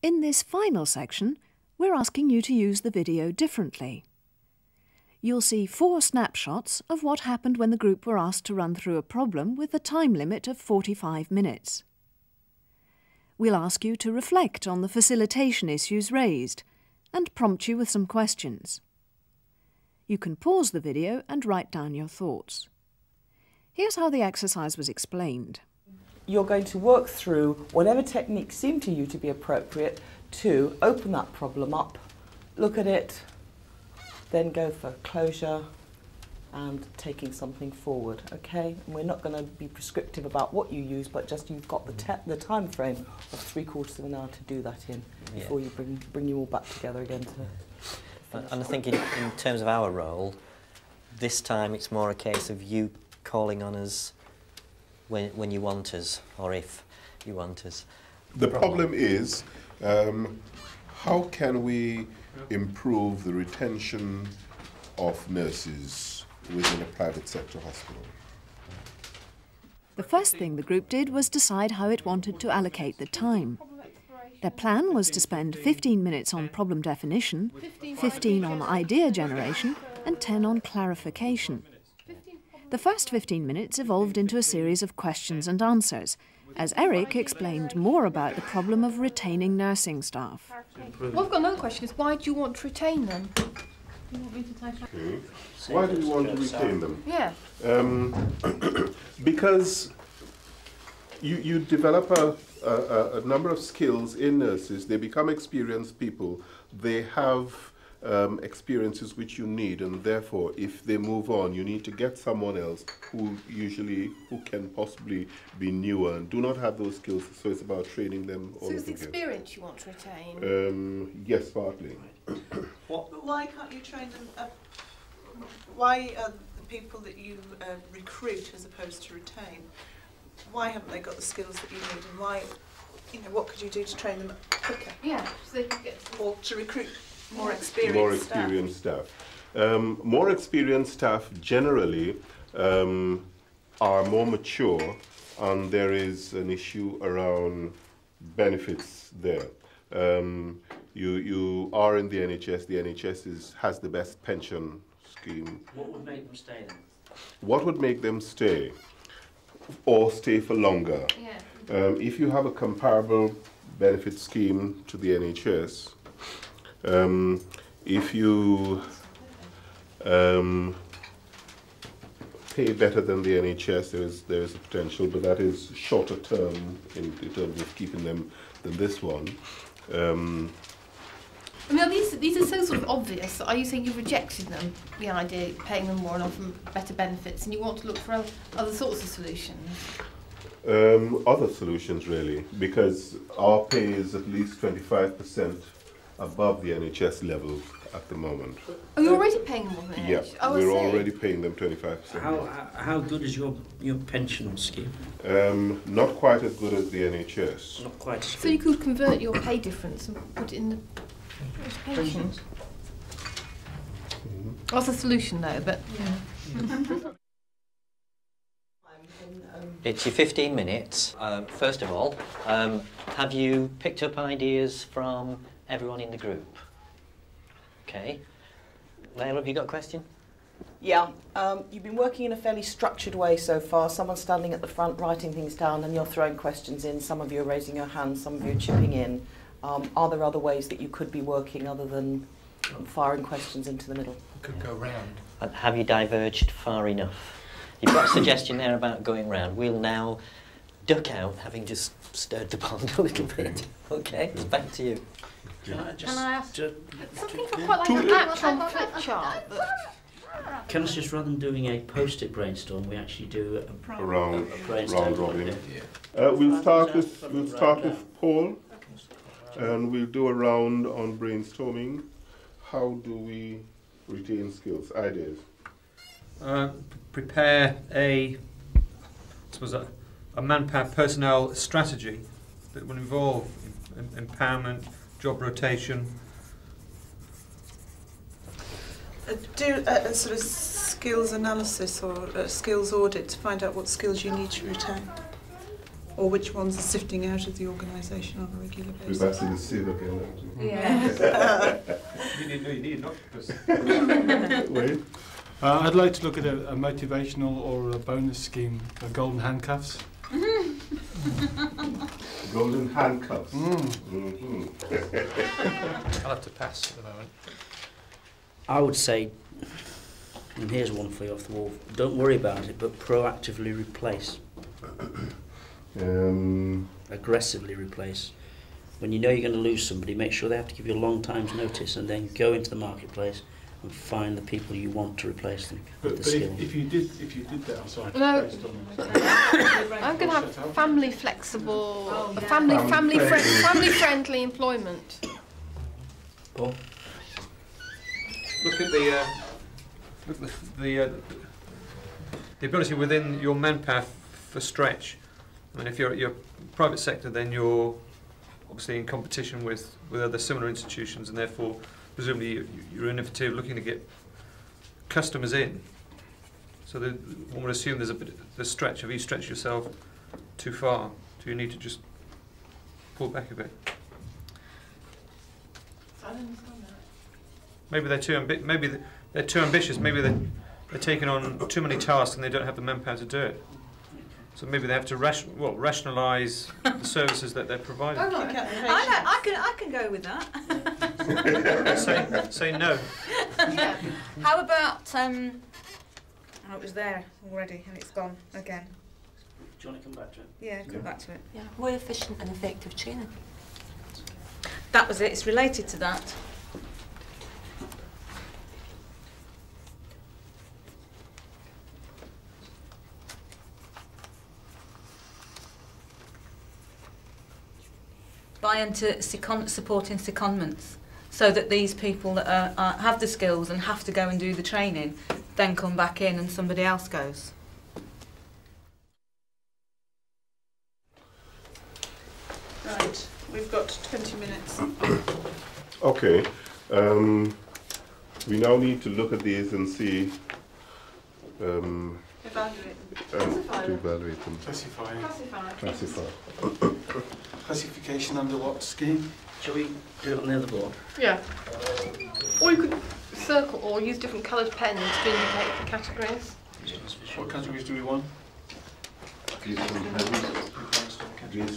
In this final section, we're asking you to use the video differently. You'll see 4 snapshots of what happened when the group were asked to run through a problem with a time limit of 45 minutes. We'll ask you to reflect on the facilitation issues raised and prompt you with some questions. You can pause the video and write down your thoughts. Here's how the exercise was explained. You're going to work through whatever techniques seem to you to be appropriate to open that problem up, look at it, then go for closure and taking something forward, okay? And we're not going to be prescriptive about what you use, but just you've got the time frame of 3/4 of an hour to do that in before you bring you all back together again to finish. And I think in terms of our role, this time it's more a case of you calling on us when you want us, or if you want us. The problem is, how can we improve the retention of nurses within a private sector hospital? The first thing the group did was decide how it wanted to allocate the time. Their plan was to spend 15 minutes on problem definition, 15 on idea generation, and 10 on clarification. The first 15 minutes evolved into a series of questions and answers, as Eric explained more about the problem of retaining nursing staff. Well, I've got another question, is why do you want to retain them? Why do we want to retain them? Yeah. Because you develop a number of skills in nurses, they become experienced people, they have experiences which you need, and therefore if they move on you need to get someone else who can possibly be newer and do not have those skills, so it's about training them all So it's over again. experience you want to retain? Yes, partly. But why can't you train them? Why are the people that you recruit as opposed to retain, why haven't they got the skills that you need, and why, what could you do to train them quicker? Yeah, so they could get... Or to recruit more experienced staff? More experienced staff generally are more mature, and there is an issue around benefits there. You are in the NHS has the best pension scheme. What would make them stay then? What would make them stay, or stay for longer? Yeah. If you have a comparable benefit scheme to the NHS, if you pay better than the NHS, there is a potential, but that is shorter term in terms of keeping them than this one. I mean, these are so sort of obvious. Are you saying you've rejected them, the idea of paying them more and offering better benefits, and you want to look for other sorts of solutions? Other solutions, really, because our pay is at least 25% above the NHS level at the moment. Oh, you're already paying them more than Yeah, NHS? Oh, we're already paying them 25%. How good is your pension scheme? Not quite as good as the NHS. Not quite as good. So you could convert your pay difference and put it in the pension? That's a solution though, but... Yeah. It's your 15 minutes. First of all, have you picked up ideas from everyone in the group? Okay. Lael, have you got a question? Yeah, you've been working in a fairly structured way so far. Someone's standing at the front writing things down and you're throwing questions in. Some of you are raising your hands, some of you are chipping in. Are there other ways that you could be working other than firing questions into the middle? Could go round. And have you diverged far enough? You've got a suggestion there about going round. We'll now duck out, having just stirred the pond a little bit. Okay, it's back to you. Can I ask something quite like an action flip chart? Can I just, rather than doing a post-it brainstorm, we actually do a round robin? Yeah. We'll start with Paul, and we'll do a round on brainstorming. How do we retain skills, ideas? Prepare a manpower personnel strategy that will involve empowerment, job rotation. Do a sort of skills analysis or a skills audit to find out what skills you need to retain. Or which ones are sifting out of the organisation on a regular basis? We've actually seen again. Yeah. You need an octopus. Wait. I'd like to look at a motivational or a bonus scheme for golden handcuffs. Golden handcuffs. I'll have to pass at the moment. I would say, and here's one for you off the wall, don't worry about it, but proactively replace. Aggressively replace. When you know you're going to lose somebody, make sure they have to give you a long time's notice, and then go into the marketplace and find the people you want to replace them with the skills. If you did that, I'm sorry. No. I'm going to have family flexible, family friendly employment. Paul? Look at the ability within your manpower for stretch. I mean, if you're private sector, then you're obviously in competition with other similar institutions, and therefore, presumably, you're innovative, looking to get customers in. So one would assume there's a bit of stretch. Have you stretched yourself too far? Do you need to just pull back a bit? I don't understand that. Maybe they're too ambitious. Maybe they're taking on too many tasks and they don't have the manpower to do it. So maybe they have to rationalise the services that they're providing. I can go with that. Say no. Yeah. How about oh, it was there already and it's gone again. Do you want to come back to it? Yeah, come back to it. Yeah, more efficient and effective training. That was it. It's related to that. Buy into supporting secondments, so that these people that have the skills and have to go and do the training then come back in and somebody else goes. Right, we've got 20 minutes. Okay. We now need to look at these and see. Evaluate To evaluate them. Classify. Classify. Classification under what scheme? Shall we do it on the other board? Yeah. Or you could circle or use different coloured pens to indicate the categories. What categories do we want? These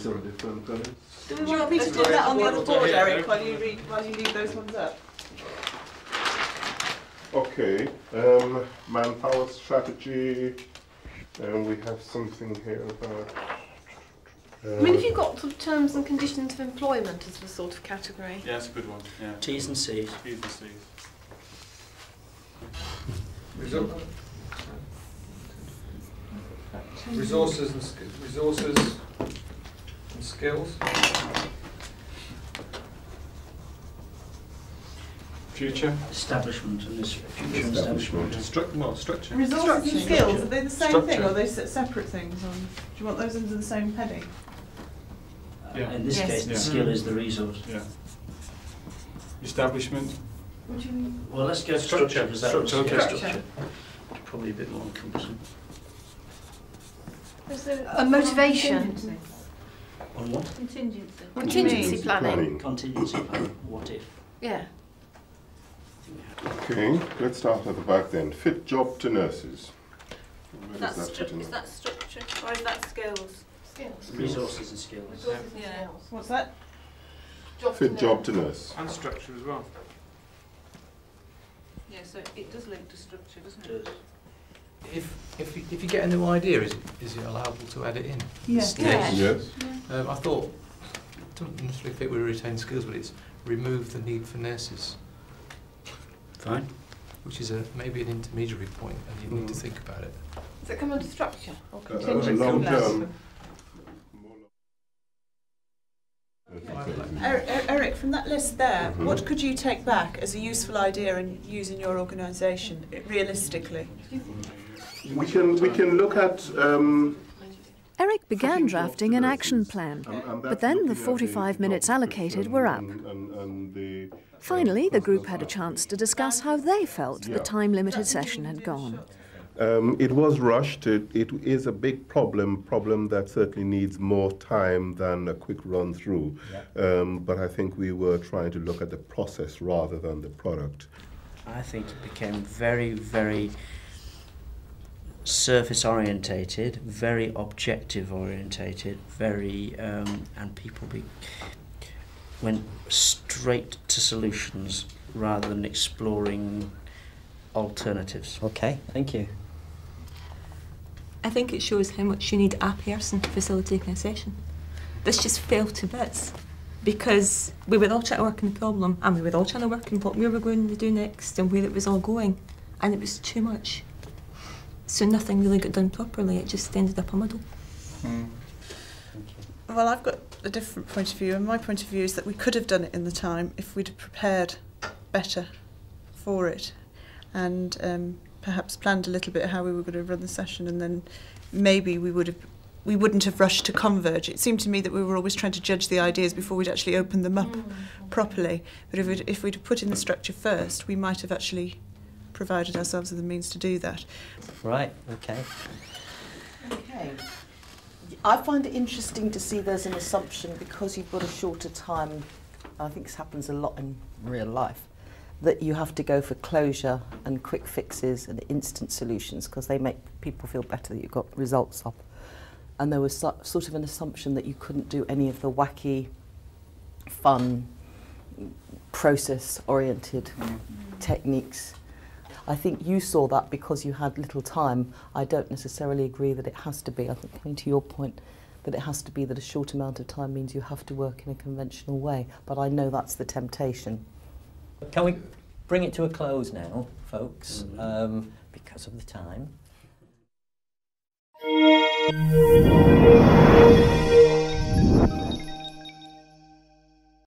some different colours. Do you want me to do that on the other board, Eric, while you leave those ones up? Okay. Manpower strategy. And we have something here about. I mean, if you've got sort of terms and conditions of employment as the sort of category. Yeah, that's a good one. Yeah. T's and C's. T's and C's. Resources and skills. Future. Establishment and this future establishment. Structure. Resources and skills, are they the same Structure. thing or are they separate things? Do you want those under the same heading? Yeah. In this Yes. case, the Yeah. skill is the resource. Yeah. Establishment. What do you mean? Well, let's go structure, because that was Structure, okay. Structure. probably a bit more encompassing. A motivation. On what? Contingency. Contingency planning. Contingency plan. What if? Yeah. Okay, let's start at the back then. Fit job to nurses. Where does that fit in? Is that structure or is that skills? Skills. Resources and skills. Resources and Yeah. skills. What's that? Fit job to nurse. And structure as well. Yeah, so it does link to structure, doesn't Does. If you get a new idea, is it allowable to add it in? Yes. Yeah. Yes. I thought, it doesn't necessarily fit with retained skills, but it's remove the need for nurses, Fine. which is maybe an intermediary point, and you need to think about it. Does it come under structure or A contingency long planning? term. Eric, from that list there, Mhm. what could you take back as a useful idea and use in your organisation, realistically? We can look at. Eric began drafting an action plan, and but that's then the looking at 45 minutes job allocated were up. and the, Finally, the group had a chance to discuss how they felt the time-limited session had gone. It was rushed. It is a big problem that certainly needs more time than a quick run through. Yep. But I think we were trying to look at the process rather than the product. I think it became very, very surface orientated, very objective orientated, very and people went straight to solutions rather than exploring alternatives. Okay, thank you. I think it shows how much you need a person facilitating a session. This just fell to bits because we were all trying to work on the problem and we were all trying to work on what we were going to do next and where it was all going, and it was too much. So nothing really got done properly, it just ended up a muddle. Well, I've got a different point of view, and my point of view is that we could have done it in the time if we'd have prepared better for it and perhaps planned a little bit how we were going to run the session, and then maybe we wouldn't have rushed to Converge. It seemed to me that we were always trying to judge the ideas before we'd actually opened them up properly. But if we'd put in the structure first, we might have actually provided ourselves with the means to do that. Right, okay. Okay. I find it interesting to see there's an assumption, because you've got a shorter time, I think this happens a lot in real life, that you have to go for closure and quick fixes and instant solutions because they make people feel better that you've got results up. And there was sort of an assumption that you couldn't do any of the wacky, fun, process-oriented techniques. I think you saw that because you had little time. I don't necessarily agree that it has to be. I think, coming to your point, that it has to be that a short amount of time means you have to work in a conventional way. But I know that's the temptation. Can we bring it to a close now, folks, because of the time?